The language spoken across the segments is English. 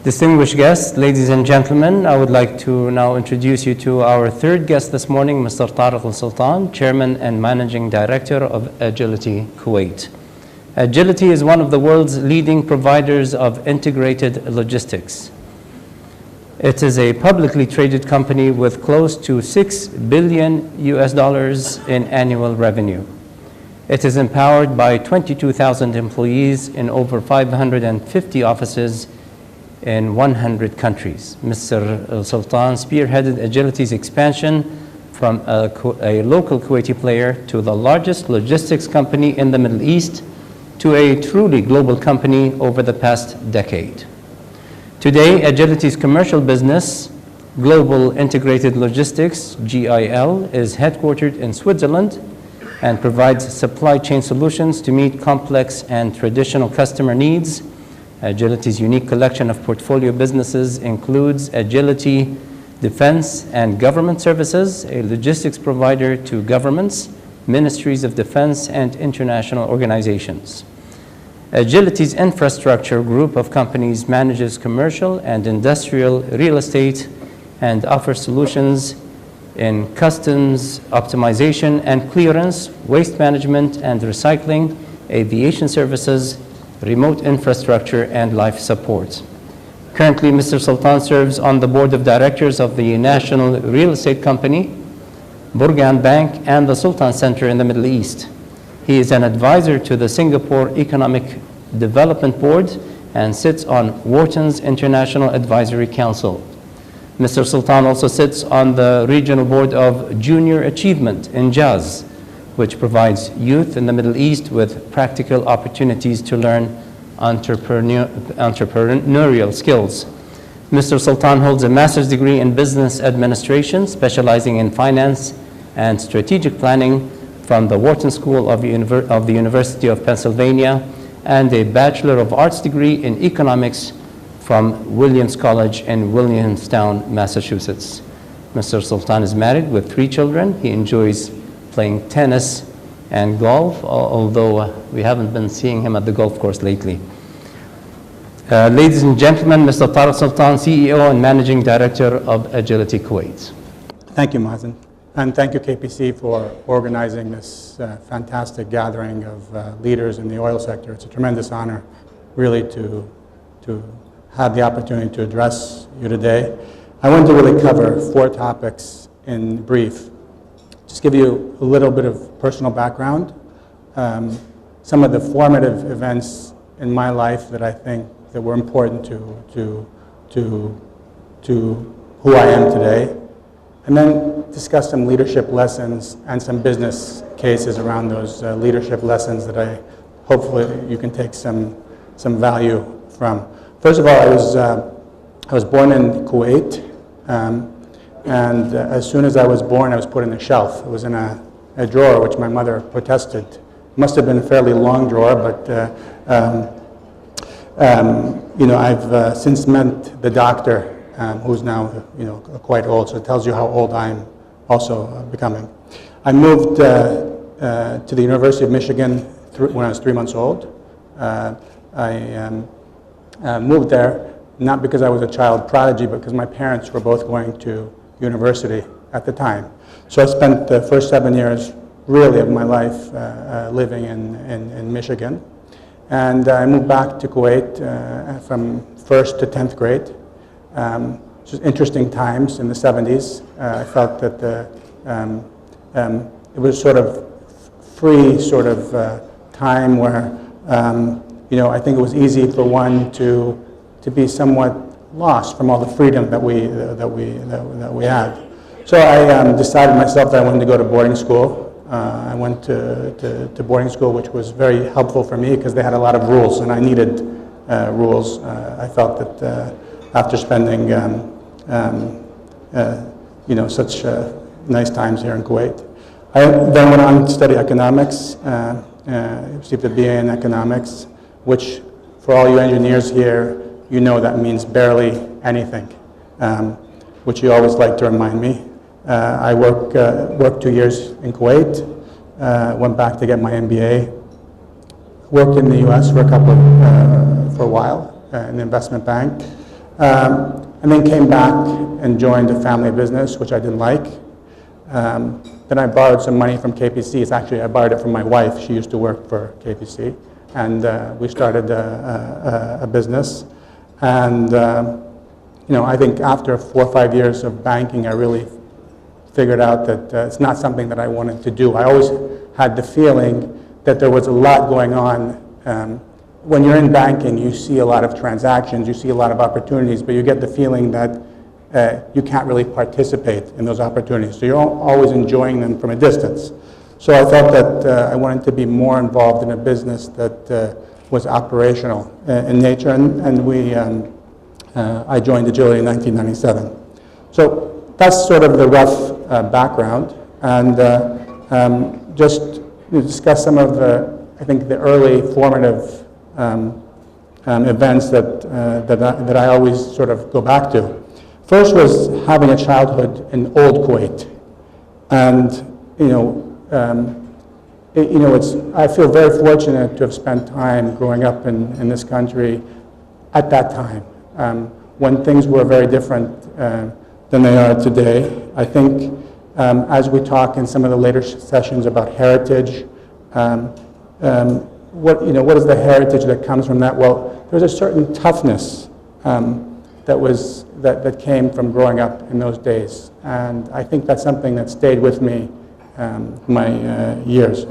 Distinguished guests, ladies and gentlemen, I would like to now introduce you to our third guest this morning, Mr. Tarek Sultan, Chairman and Managing Director of Agility Kuwait. Agility is one of the world's leading providers of integrated logistics. It is a publicly traded company with close to $6 billion in annual revenue. It is empowered by 22,000 employees in over 550 offices in 100 countries. Mr. Sultan spearheaded Agility's expansion from a local Kuwaiti player to the largest logistics company in the Middle East to a truly global company over the past decade. Today, Agility's commercial business, Global Integrated Logistics, GIL, is headquartered in Switzerland and provides supply chain solutions to meet complex and traditional customer needs. Agility's unique collection of portfolio businesses includes Agility Defense and Government Services, a logistics provider to governments, ministries of defense, and international organizations. Agility's infrastructure group of companies manages commercial and industrial real estate and offers solutions in customs optimization and clearance, waste management and recycling, aviation services, remote infrastructure, and life support. Currently, Mr. Sultan serves on the board of directors of the National Real Estate Company, Burgan Bank, and the Sultan Center in the Middle East. He is an advisor to the Singapore Economic Development Board and sits on Wharton's International Advisory Council. Mr. Sultan also sits on the regional board of Junior Achievement in Jazz, which provides youth in the Middle East with practical opportunities to learn entrepreneurial skills. Mr. Sultan holds a master's degree in business administration, specializing in finance and strategic planning from the Wharton School of the University of Pennsylvania, and a Bachelor of Arts degree in economics from Williams College in Williamstown, Massachusetts. Mr. Sultan is married with 3 children. He enjoys playing tennis and golf, although we haven't been seeing him at the golf course lately. Ladies and gentlemen, Mr. Tarek Sultan, CEO and Managing Director of Agility Kuwait. Thank you, Mazen, and thank you, KPC, for organizing this fantastic gathering of leaders in the oil sector. It's a tremendous honor, really, to have the opportunity to address you today. I want to really cover 4 topics in brief. Just give you a little bit of personal background, some of the formative events in my life that I think that were important to who I am today, and then discuss some leadership lessons and some business cases around those leadership lessons that hopefully you can take some value from. First of all, I was born in Kuwait. And as soon as I was born, I was put in a shelf. It was in a drawer, which my mother protested. It must have been a fairly long drawer, but I've since met the doctor, who's now quite old. So it tells you how old I'm also becoming. I moved to the University of Michigan when I was 3 months old. I moved there not because I was a child prodigy, but because my parents were both going to university at the time. So I spent the first 7 years really of my life living in Michigan. And I moved back to Kuwait from 1st to 10th grade. It was interesting times in the 70s. I felt that it was sort of free time where I think it was easy for one to be somewhat lost from all the freedom that we had. So I decided myself that I wanted to go to boarding school. I went to boarding school, which was very helpful for me because they had a lot of rules, and I needed rules. I felt that after spending such nice times here in Kuwait, I then went on to study economics. Received a BA in economics, which for all you engineers here, you know that means barely anything, which you always like to remind me. I worked 2 years in Kuwait, went back to get my MBA, worked in the US for a while in the investment bank, And then came back and joined a family business, which I didn't like. Then I borrowed some money from KPC. It's actually, I borrowed it from my wife. She used to work for KPC. And we started a business. And I think after 4 or 5 years of banking, I really figured out that it's not something that I wanted to do. I always had the feeling that there was a lot going on. When you're in banking, you see a lot of transactions, you see a lot of opportunities, but you get the feeling that you can't really participate in those opportunities. So you're always enjoying them from a distance. So I felt that I wanted to be more involved in a business that was operational in nature, and I joined Agility in 1997. So that's sort of the rough background, and just to discuss some of I think the early formative events that I always sort of go back to. First was having a childhood in old Kuwait, and I feel very fortunate to have spent time growing up in this country at that time, when things were very different than they are today. I think as we talk in some of the later sessions about heritage, what is the heritage that comes from that? Well, there's a certain toughness that came from growing up in those days, and I think that's something that stayed with me my years.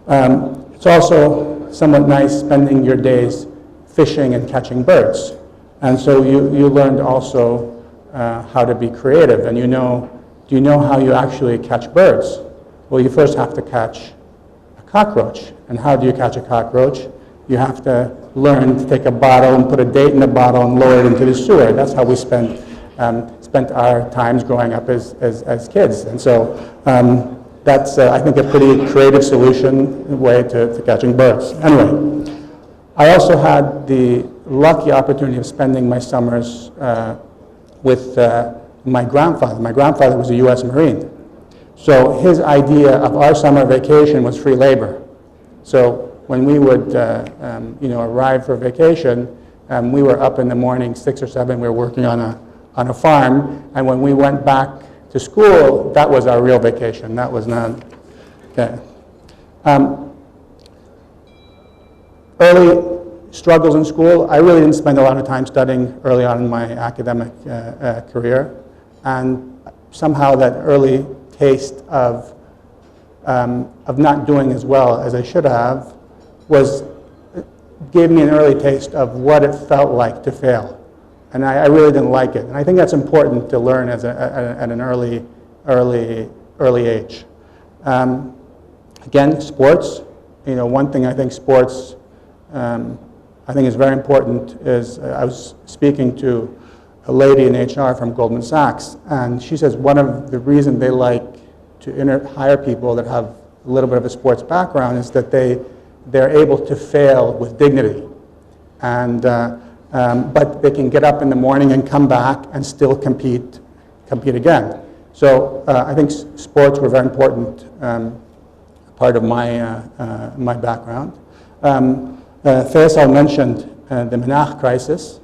It's also somewhat nice spending your days fishing and catching birds, and so you learned also how to be creative. And do you know how you actually catch birds? Well, you first have to catch a cockroach. And how do you catch a cockroach? You have to learn to take a bottle and put a date in the bottle and lower it into the sewer. That's how we spent our times growing up as kids. And so that's, I think, a pretty creative solution way to catching birds. Anyway, I also had the lucky opportunity of spending my summers with my grandfather. My grandfather was a U.S. Marine. So his idea of our summer vacation was free labor. So when we would arrive for vacation, we were up in the morning, 6 or 7, we were working on a farm, and when we went back to school, that was our real vacation. That was not, okay. Early struggles in school, I really didn't spend a lot of time studying early on in my academic career, and somehow that early taste of not doing as well as I should have gave me an early taste of what it felt like to fail. And I really didn't like it. And I think that's important to learn at an early age. Again, sports. One thing I think sports I think is very important is I was speaking to a lady in HR from Goldman Sachs, and she says one of the reasons they like to hire people that have a little bit of a sports background is that they're able to fail with dignity, and but they can get up in the morning and come back and still compete again. So I think sports were very important part of my background. Faisal mentioned the Menach crisis,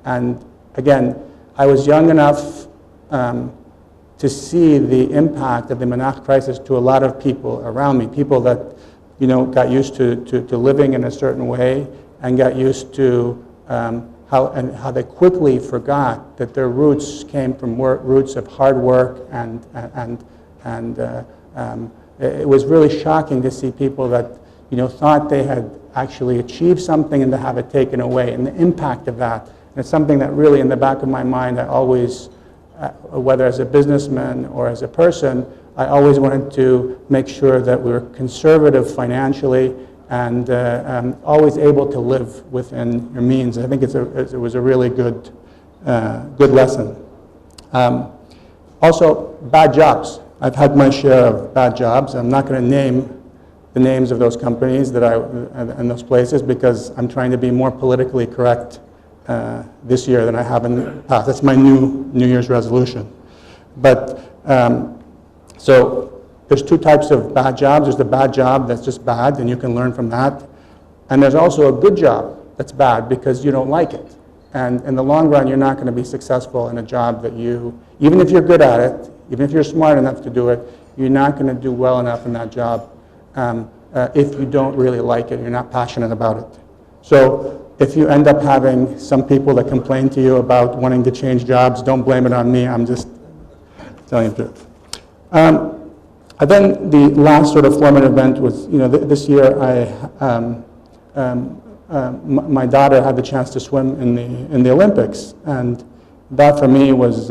and again, I was young enough to see the impact of the Menach crisis to a lot of people around me, people that got used to living in a certain way and got used to how they quickly forgot that their roots came from roots of hard work, and it was really shocking to see people that thought they had actually achieved something and to have it taken away, and the impact of that. And it's something that really in the back of my mind I always, whether as a businessman or as a person, I always wanted to make sure that we were conservative financially and always able to live within your means. I think it was a really good lesson. Also, bad jobs. I've had my share of bad jobs. I'm not going to name the names of those companies and those places because I'm trying to be more politically correct this year than I have in the past. That's my New Year's resolution. But so there's two types of bad jobs. There's the bad job that's just bad, and you can learn from that. And there's also a good job that's bad because you don't like it. And in the long run, you're not going to be successful in a job that even if you're good at it, even if you're smart enough to do it, you're not going to do well enough in that job if you don't really like it, you're not passionate about it. So if you end up having some people that complain to you about wanting to change jobs, don't blame it on me, I'm just telling you the truth. And then the last sort of formative event was, this year my daughter had the chance to swim in the Olympics, and that for me was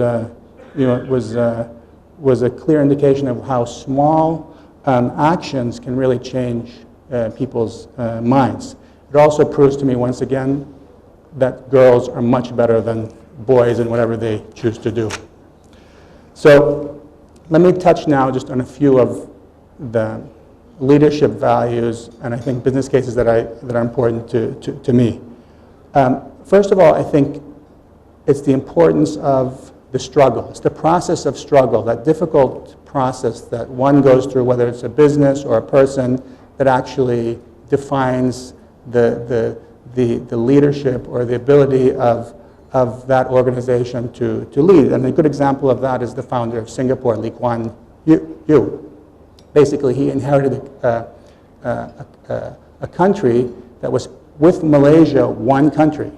was a clear indication of how small actions can really change people's minds. It also proves to me once again that girls are much better than boys in whatever they choose to do. So let me touch now just on a few of the leadership values and I think business cases that are important to me. First of all, I think it's the importance of the struggle. It's the process of struggle, that difficult process that one goes through, whether it's a business or a person, that actually defines the leadership or the ability of that organization to lead. And a good example of that is the founder of Singapore, Lee Kuan Yew. Basically, he inherited a country that was, with Malaysia, one country.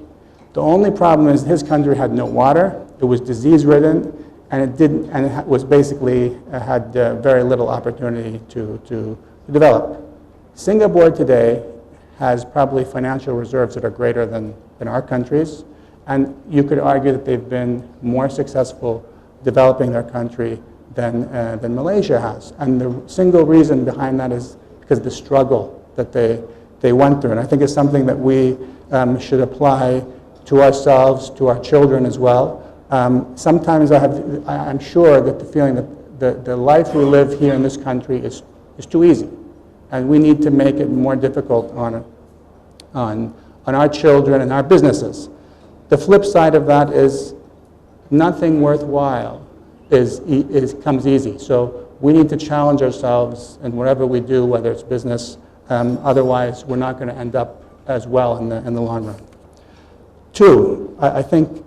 The only problem is his country had no water, it was disease-ridden, and it was basically had very little opportunity to develop. Singapore today has probably financial reserves that are greater than our country's, and you could argue that they've been more successful developing their country than Malaysia has. And the single reason behind that is because of the struggle that they went through. And I think it's something that we should apply to ourselves, to our children as well. Sometimes I'm sure that the feeling that the life we live here in this country is too easy. And we need to make it more difficult on our children and our businesses. The flip side of that is nothing worthwhile comes easy. So we need to challenge ourselves in whatever we do, whether it's business. Otherwise, we're not going to end up as well in the long run. Two, I think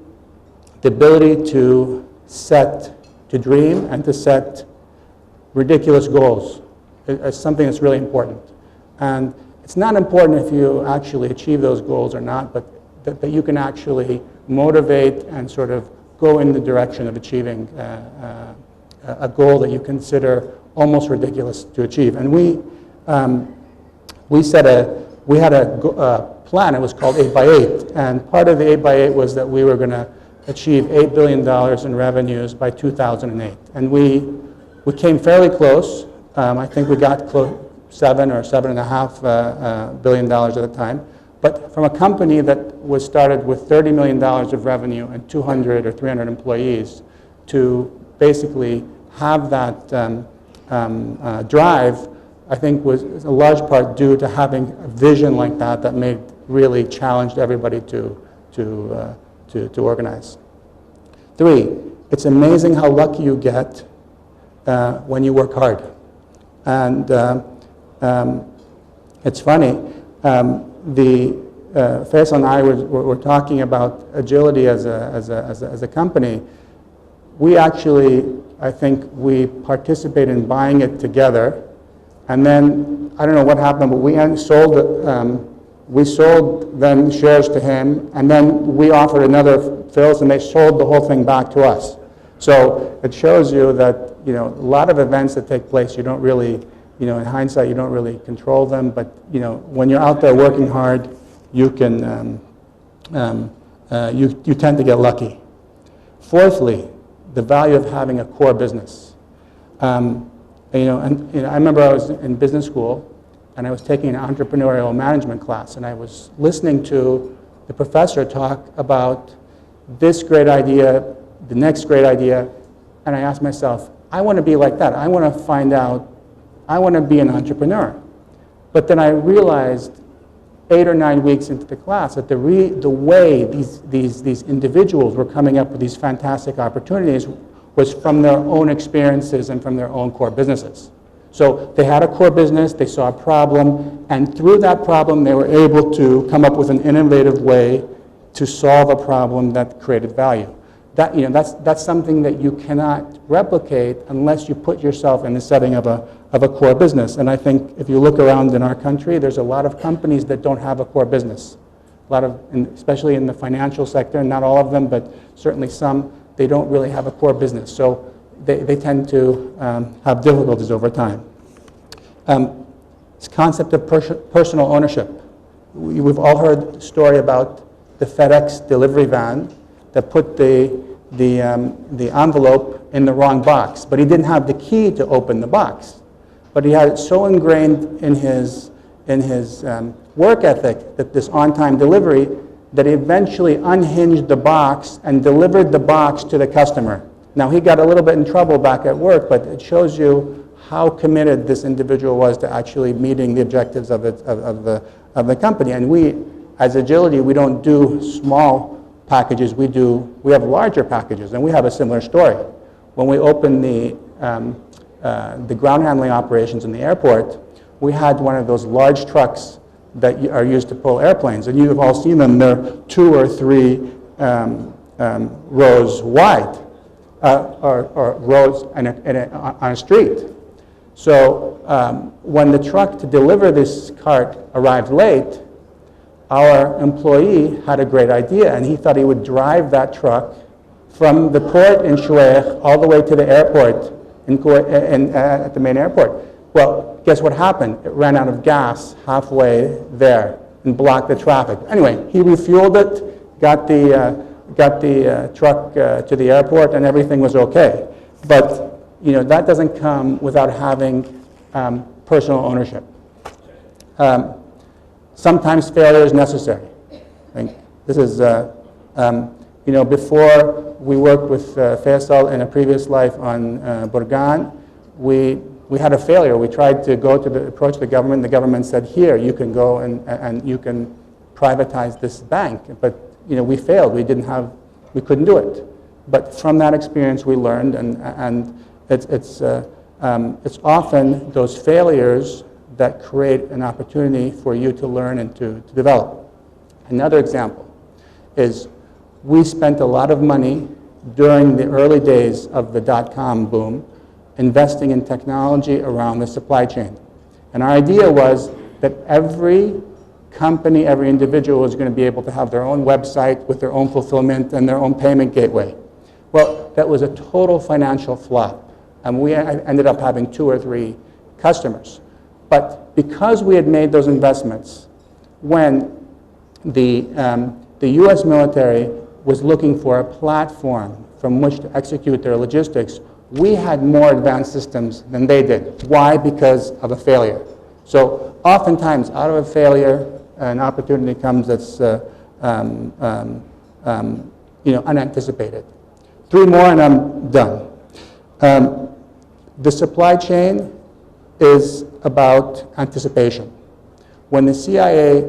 the ability to dream and to set ridiculous goals is something that's really important. And it's not important if you actually achieve those goals or not, but that you can actually motivate and sort of go in the direction of achieving a goal that you consider almost ridiculous to achieve. And we had a plan. It was called 8x8, and part of the 8x8 was that we were going to achieve $8 billion in revenues by 2008. And we came fairly close. I think we got close, $7 or $7.5 billion at the time. But from a company that was started with $30 million of revenue and 200 or 300 employees to basically have that drive, I think was a large part due to having a vision like that made really challenged everybody to organize. Three, it's amazing how lucky you get when you work hard. And it's funny, Faisal and I were talking about agility as a company. We actually, I think, we participate in buying it together, and then I don't know what happened, but we sold then shares to him, and then we offered another fills, and they sold the whole thing back to us. So it shows you that a lot of events that take place, you don't really, in hindsight, you don't really control them. But when you're out there working hard, you can you tend to get lucky. Fourthly, the value of having a core business. I remember I was in business school, and I was taking an entrepreneurial management class, and I was listening to the professor talk about this great idea, the next great idea, and I asked myself, I want to be like that. I want to find out, I want to be an entrepreneur. But then I realized 8 or 9 weeks into the class that the way these individuals were coming up with these fantastic opportunities was from their own experiences and from their own core businesses. So they had a core business, they saw a problem, and through that problem they were able to come up with an innovative way to solve a problem that created value. That's something that you cannot replicate unless you put yourself in the setting of a core business. And I think if you look around in our country, there's a lot of companies that don't have a core business. Especially in the financial sector, not all of them, but certainly some, they don't really have a core business. So they tend to have difficulties over time. This concept of personal ownership. We've all heard the story about the FedEx delivery van that put the envelope in the wrong box, but he didn't have the key to open the box. But he had it so ingrained in his work ethic that this on-time delivery that he eventually unhinged the box and delivered the box to the customer. Now he got a little bit in trouble back at work, but it shows you how committed this individual was to actually meeting the objectives of the company. And we, as Agility, we don't do small packages. We have larger packages, and we have a similar story. When we opened the ground handling operations in the airport, we had one of those large trucks that are used to pull airplanes, and you've all seen them. They're 2 or 3 rows wide, or rows on a street. So when the truck to deliver this cart arrived late, our employee had a great idea, and he thought he would drive that truck from the port in Shueikh all the way to the airport at the main airport. Well, guess what happened? It ran out of gas halfway there and blocked the traffic. Anyway, he refueled it, got the truck to the airport, and everything was okay. But that doesn't come without having personal ownership. Sometimes failure is necessary. I think this is, before we worked with Faisal in a previous life on Burgan, we had a failure. We tried to approach the government. The government said, here, you can go and you can privatize this bank. But we failed. We couldn't do it. But from that experience, we learned, and it's often those failures that create an opportunity for you to learn and to develop. Another example is we spent a lot of money during the early days of the dot-com boom investing in technology around the supply chain. And our idea was that every company, every individual was going to be able to have their own website with their own fulfillment and their own payment gateway. Well, that was a total financial flop. And we ended up having 2 or 3 customers. But because we had made those investments, when the US military was looking for a platform from which to execute their logistics, we had more advanced systems than they did. Why? Because of a failure. So oftentimes, out of a failure, an opportunity comes that's unanticipated. 3 more and I'm done. The supply chain is about anticipation. When the CIA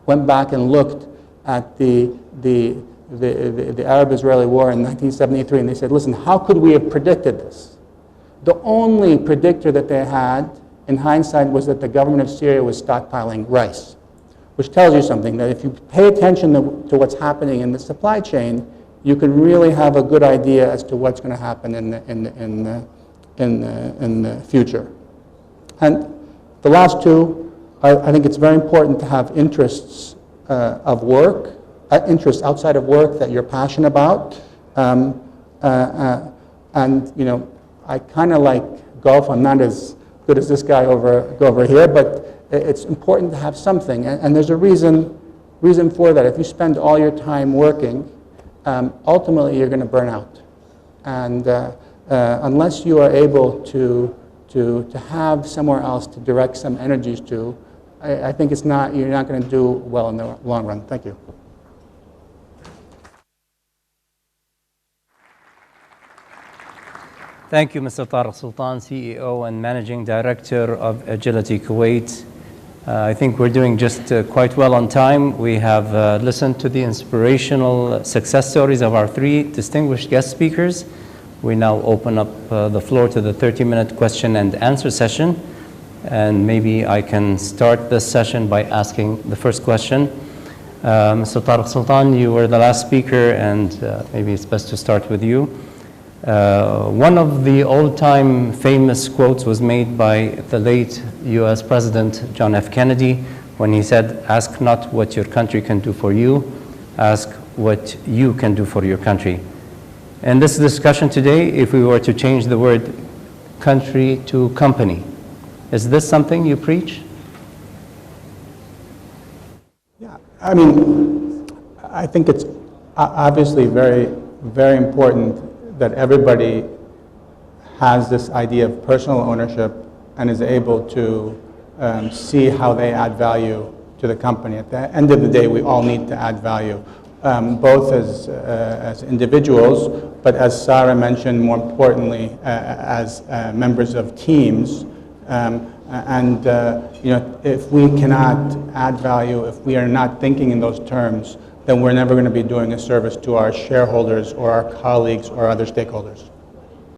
went back and looked at the Arab-Israeli war in 1973, and they said, listen, how could we have predicted this? The only predictor that they had, in hindsight, was that the government of Syria was stockpiling rice, which tells you something, that if you pay attention to what's happening in the supply chain, you can really have a good idea as to what's going to happen in the future. And the last 2, I think it's very important to have interests of work, interests outside of work that you're passionate about. And I kind of like golf. I'm not as good as this guy over here, but it's important to have something. And there's a reason for that. If you spend all your time working, ultimately you're going to burn out. And unless you are able to have somewhere else to direct some energies to, I think you're not going to do well in the long run. Thank you. Thank you, Mr. Tarek Sultan, CEO and Managing Director of Agility Kuwait. I think we're doing just quite well on time. We have listened to the inspirational success stories of our 3 distinguished guest speakers. We now open up the floor to the 30-minute question and answer session. And maybe I can start this session by asking the first question. Mr. Tarek Sultan, you were the last speaker, and maybe it's best to start with you. One of the old-time famous quotes was made by the late US President John F. Kennedy when he said, "Ask not what your country can do for you, ask what you can do for your country." In this discussion today, if we were to change the word country to company, is this something you preach? Yeah, I mean, I think it's obviously very, very important that everybody has this idea of personal ownership and is able to see how they add value to the company. At the end of the day, we all need to add value, both as individuals, but as Sarah mentioned, more importantly, as members of teams. You know, if we cannot add value, if we are not thinking in those terms, then we're never going to be doing a service to our shareholders or our colleagues or other stakeholders.